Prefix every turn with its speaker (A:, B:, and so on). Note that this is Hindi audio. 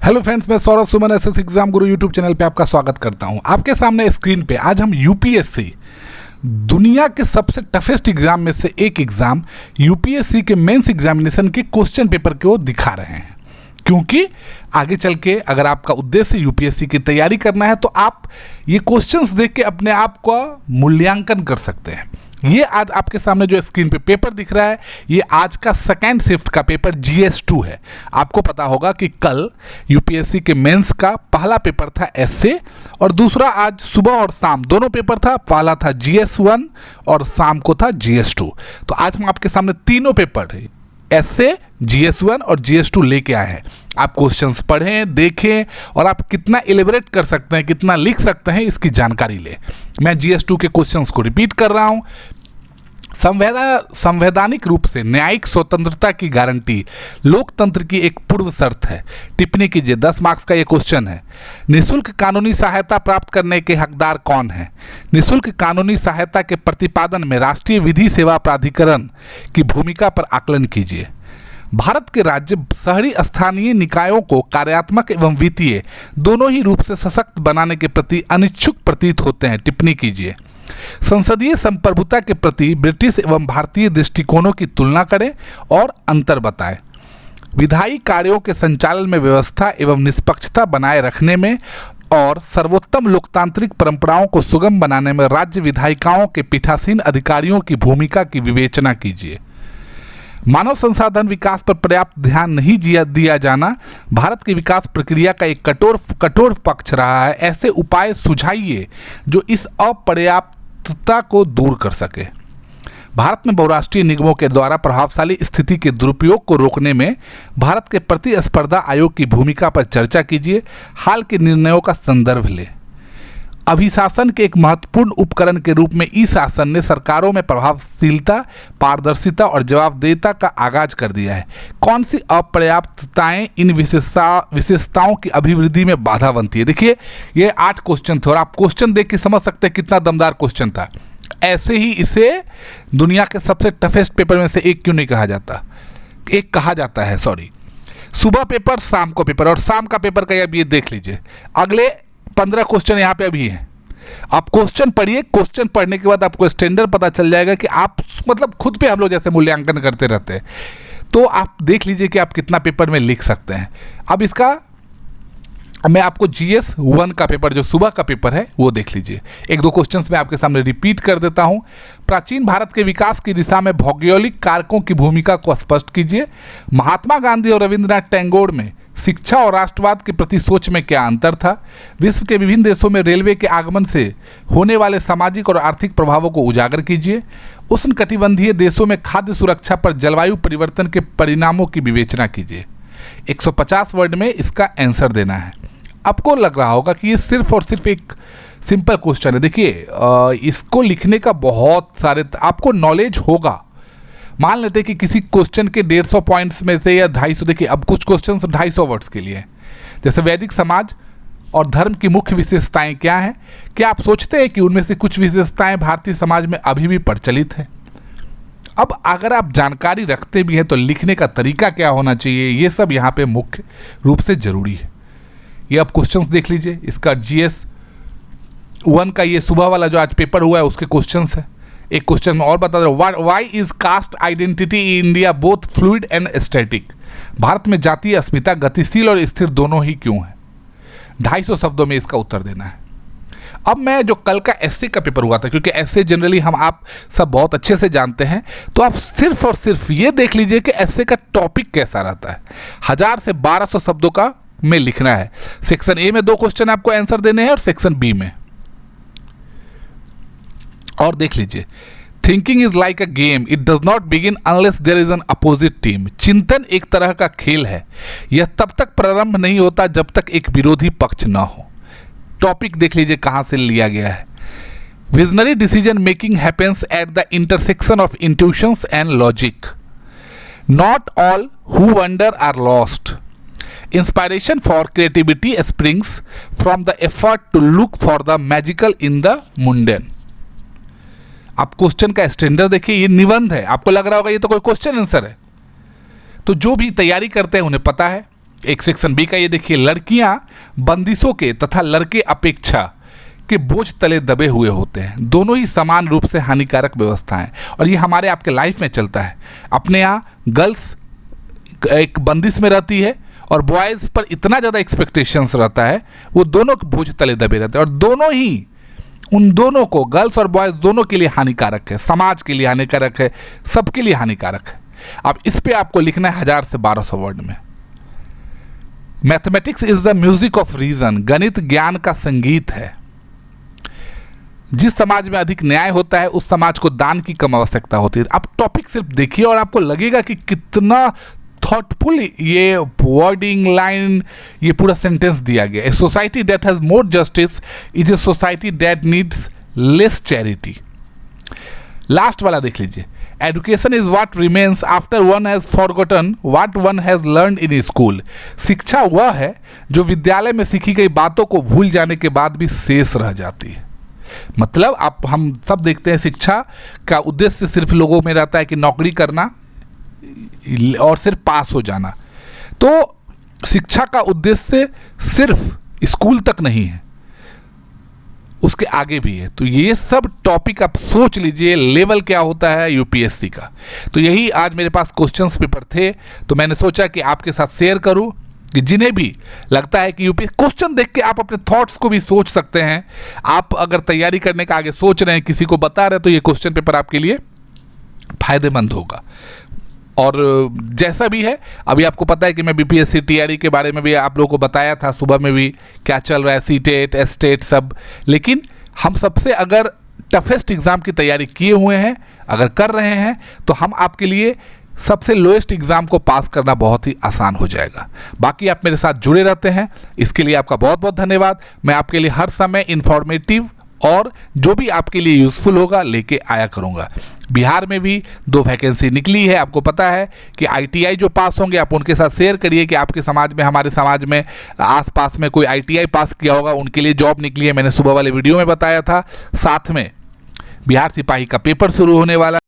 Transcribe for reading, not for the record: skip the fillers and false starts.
A: हेलो फ्रेंड्स, मैं सौरभ सुमन एसएस एग्जाम गुरु यूट्यूब चैनल पे आपका स्वागत करता हूं। आपके सामने स्क्रीन पे आज हम यूपीएससी दुनिया के सबसे टफेस्ट एग्जाम में से एक एग्जाम यूपीएससी के मेंस एग्जामिनेशन के क्वेश्चन पेपर को दिखा रहे हैं, क्योंकि आगे चल के अगर आपका उद्देश्य यूपीएससी की तैयारी करना है तो आप ये क्वेश्चंस देख के अपने आप का मूल्यांकन कर सकते हैं। ये आज आपके सामने जो स्क्रीन पे पेपर दिख रहा है, ये आज का सेकेंड शिफ्ट का पेपर GS2 है। आपको पता होगा कि कल यूपीएससी के मेंस का पहला पेपर था एसए और दूसरा आज सुबह और शाम दोनों पेपर था। पहला था GS1 और शाम को था GS2। तो आज हम आपके सामने तीनों पेपर एसए, GS1 और GS2 लेके आए हैं। आप क्वेश्चंस पढ़ें, देखें और आप कितना एलिबरेट कर सकते हैं, कितना लिख सकते हैं, इसकी जानकारी लें। मैं GS2 के क्वेश्चंस को रिपीट कर रहा हूं। संवैधानिक रूप से न्यायिक स्वतंत्रता की गारंटी लोकतंत्र की एक पूर्व शर्त है। टिप्पणी कीजिए। 10 मार्क्स का ये क्वेश्चन है। निःशुल्क कानूनी सहायता प्राप्त करने के हकदार कौन है? निःशुल्क कानूनी सहायता के प्रतिपादन में राष्ट्रीय विधि सेवा प्राधिकरण की भूमिका पर आकलन कीजिए। भारत के राज्य शहरी स्थानीय निकायों को कार्यात्मक एवं वित्तीय दोनों ही रूप से सशक्त बनाने के प्रति अनिच्छुक प्रतीत होते हैं। टिप्पणी कीजिए। संसदीय संप्रभुता के प्रति ब्रिटिश एवं भारतीय दृष्टिकोणों की तुलना करें और अंतर बताएं। विधायी कार्यों के संचालन में व्यवस्था एवं निष्पक्षता बनाए रखने में और सर्वोत्तम लोकतांत्रिक परंपराओं को सुगम बनाने में राज्य विधायिकाओं के पीठासीन अधिकारियों की भूमिका की विवेचना कीजिए। मानव संसाधन विकास पर पर्याप्त ध्यान नहीं दिया जाना भारत की विकास प्रक्रिया का एक कठोर पक्ष रहा है। ऐसे उपाय सुझाइए जो इस अपर्याप्तता को दूर कर सके। भारत में बहुराष्ट्रीय निगमों के द्वारा प्रभावशाली स्थिति के दुरुपयोग को रोकने में भारत के प्रतिस्पर्धा आयोग की भूमिका पर चर्चा कीजिए। हाल के निर्णयों का संदर्भ लें। अभिशासन के एक महत्वपूर्ण उपकरण के रूप में ई शासन ने सरकारों में प्रभावशीलता, पारदर्शिता और जवाबदेहिता का आगाज कर दिया है। कौन सी अपर्याप्तताएं इन विशेषताओं की अभिवृद्धि में बाधा बनती है? देखिए, ये 8 क्वेश्चन थे और आप क्वेश्चन देख के समझ सकते हैं कितना दमदार क्वेश्चन था। ऐसे ही इसे दुनिया के सबसे टफेस्ट पेपर में से एक क्यों नहीं कहा जाता? एक कहा जाता है, सॉरी। सुबह पेपर, शाम को पेपर और शाम का पेपर का अब ये देख लीजिए। अगले 15 क्वेश्चन यहाँ पे अभी हैं। आप क्वेश्चन पढ़िए। क्वेश्चन पढ़ने के बाद आपको स्टैंडर्ड पता चल जाएगा कि आप मतलब खुद पे हम लोग जैसे मूल्यांकन करते रहते हैं, तो आप देख लीजिए कि आप कितना पेपर में लिख सकते हैं। अब इसका मैं आपको GS1 का पेपर जो सुबह का पेपर है वो देख लीजिए। 1-2 क्वेश्चंस मैं आपके सामने रिपीट कर देता हूं। प्राचीन भारत के विकास की दिशा में भौगोलिक कारकों की भूमिका को स्पष्ट कीजिए। महात्मा गांधी और रविंद्रनाथ टैगोर में शिक्षा और राष्ट्रवाद के प्रति सोच में क्या अंतर था? विश्व के विभिन्न देशों में रेलवे के आगमन से होने वाले सामाजिक और आर्थिक प्रभावों को उजागर कीजिए। उष्णकटिबंधीय देशों में खाद्य सुरक्षा पर जलवायु परिवर्तन के परिणामों की विवेचना कीजिए। 150 वर्ड में इसका आंसर देना है। आपको लग रहा होगा कि ये सिर्फ और सिर्फ एक सिंपल क्वेश्चन है। देखिए, इसको लिखने का बहुत सारे आपको नॉलेज होगा। मान लेते हैं कि किसी क्वेश्चन के 150 पॉइंट्स में से या 250, देखिए अब कुछ क्वेश्चन 250 वर्ड्स के लिए हैं। जैसे वैदिक समाज और धर्म की मुख्य विशेषताएं क्या हैं? क्या आप सोचते हैं कि उनमें से कुछ विशेषताएं भारतीय समाज में अभी भी प्रचलित हैं? अब अगर आप जानकारी रखते भी हैं तो लिखने का तरीका क्या होना चाहिए, ये सब यहाँ पे मुख्य रूप से जरूरी है। ये आप क्वेश्चंस देख लीजिए। इसका GS1 का ये सुबह वाला जो आज पेपर हुआ है उसके क्वेश्चंस है। एक क्वेश्चन में और बता दो, why is cast identity in India both fluid and static? Bharat में जातीय अस्मिता गतिशील और स्थिर दोनों ही क्यों है? 250 शब्दों में इसका उत्तर देना है। अब मैं जो कल का एसए का पेपर हुआ था, क्योंकि एसए जनरली हम आप सब बहुत अच्छे से जानते हैं, तो आप सिर्फ और सिर्फ ये देख लीजिए कि एसए का टॉपिक कैसा रहता है। 1000 से 1200 शब्दों का में लिखना है। सेक्शन ए में 2 क्वेश्चन आपको आंसर देने हैं और सेक्शन बी में। और देख लीजिए, thinking is like a game, it does not begin unless there is an opposite team. चिंतन एक तरह का खेल है, यह तब तक प्रारंभ नहीं होता जब तक एक विरोधी पक्ष ना हो। टॉपिक देख लीजिए कहां से लिया गया है। Visionary decision making happens at the intersection of intuitions and logic. Not all who wonder are lost. Inspiration for creativity springs from the effort to look for the magical in the mundane. आप क्वेश्चन का स्टैंडर्ड देखिए, ये निबंध है। आपको लग रहा होगा ये तो कोई क्वेश्चन आंसर है, तो जो भी तैयारी करते हैं उन्हें पता है एक सेक्शन बी का ये देखिए, लड़कियां बंदिशों के तथा लड़के अपेक्षा के बोझ तले दबे हुए होते हैं। दोनों ही समान रूप से हानिकारक व्यवस्थाएं, और ये हमारे आपके लाइफ में चलता है। अपने यहाँ गर्ल्स एक बंदिश में रहती है और बॉयज़ पर इतना ज़्यादा एक्सपेक्टेशंस रहता है, वो दोनों के बोझ तले दबे रहते हैं, और दोनों ही उन दोनों को, गर्ल्स और बॉयज़ दोनों के लिए हानिकारक है, समाज के लिए हानिकारक है, सबके लिए हानिकारक है। अब इस पे आपको लिखना है 1000 से 1200 वर्ड में। Mathematics is the music of reason, गणित ज्ञान का संगीत है। जिस समाज में अधिक न्याय होता है उस समाज को दान की कम आवश्यकता होती है। आप टॉपिक सिर्फ देखिए और आपको लगेगा कि कितना थॉटफुल ये वर्डिंग लाइन, ये पूरा सेंटेंस दिया गया। A society that has more justice is a society that needs less charity. Last वाला देख लीजिए, education is what remains after one has forgotten what one has learn in school. शिक्षा वह है जो विद्यालय में सीखी गई बातों को भूल जाने के बाद भी शेष रह जाती है। मतलब हम सब देखते हैं, शिक्षा का उद्देश्य सिर्फ लोगों में रहता है कि नौकरी करना और सिर्फ पास हो जाना। तो शिक्षा का उद्देश्य सिर्फ स्कूल तक नहीं है, उसके आगे भी है। तो ये सब टॉपिक आप सोच लीजिए, लेवल क्या होता है यूपीएससी का। तो यही आज मेरे पास क्वेश्चंस पेपर थे, तो मैंने सोचा कि आपके साथ शेयर करूं कि जिन्हें भी लगता है कि यूपीएससी क्वेश्चन देख के आप अपने थॉट्स को भी सोच सकते हैं। आप अगर तैयारी करने का आगे सोच रहे हैं, किसी को बता रहे हैं, तो ये क्वेश्चन पेपर आपके लिए फायदेमंद होगा। और जैसा भी है, अभी आपको पता है कि मैं बीपीएससी टीआरई के बारे में भी आप लोगों को बताया था, सुबह में भी क्या चल रहा है, सीटेट एस्टेट सब। लेकिन हम सबसे अगर टफेस्ट एग्ज़ाम की तैयारी किए हुए हैं, अगर कर रहे हैं, तो हम आपके लिए सबसे लोएस्ट एग्ज़ाम को पास करना बहुत ही आसान हो जाएगा। बाकी आप मेरे साथ जुड़े रहते हैं, इसके लिए आपका बहुत बहुत धन्यवाद। मैं आपके लिए हर समय इन्फॉर्मेटिव और जो भी आपके लिए यूज़फुल होगा लेके आया करूँगा। बिहार में भी 2 वैकेंसी निकली है, आपको पता है कि आईटीआई जो पास होंगे आप उनके साथ शेयर करिए कि आपके समाज में, हमारे समाज में आसपास में कोई आईटीआई पास किया होगा, उनके लिए जॉब निकली है। मैंने सुबह वाले वीडियो में बताया था। साथ में बिहार सिपाही का पेपर शुरू होने वाला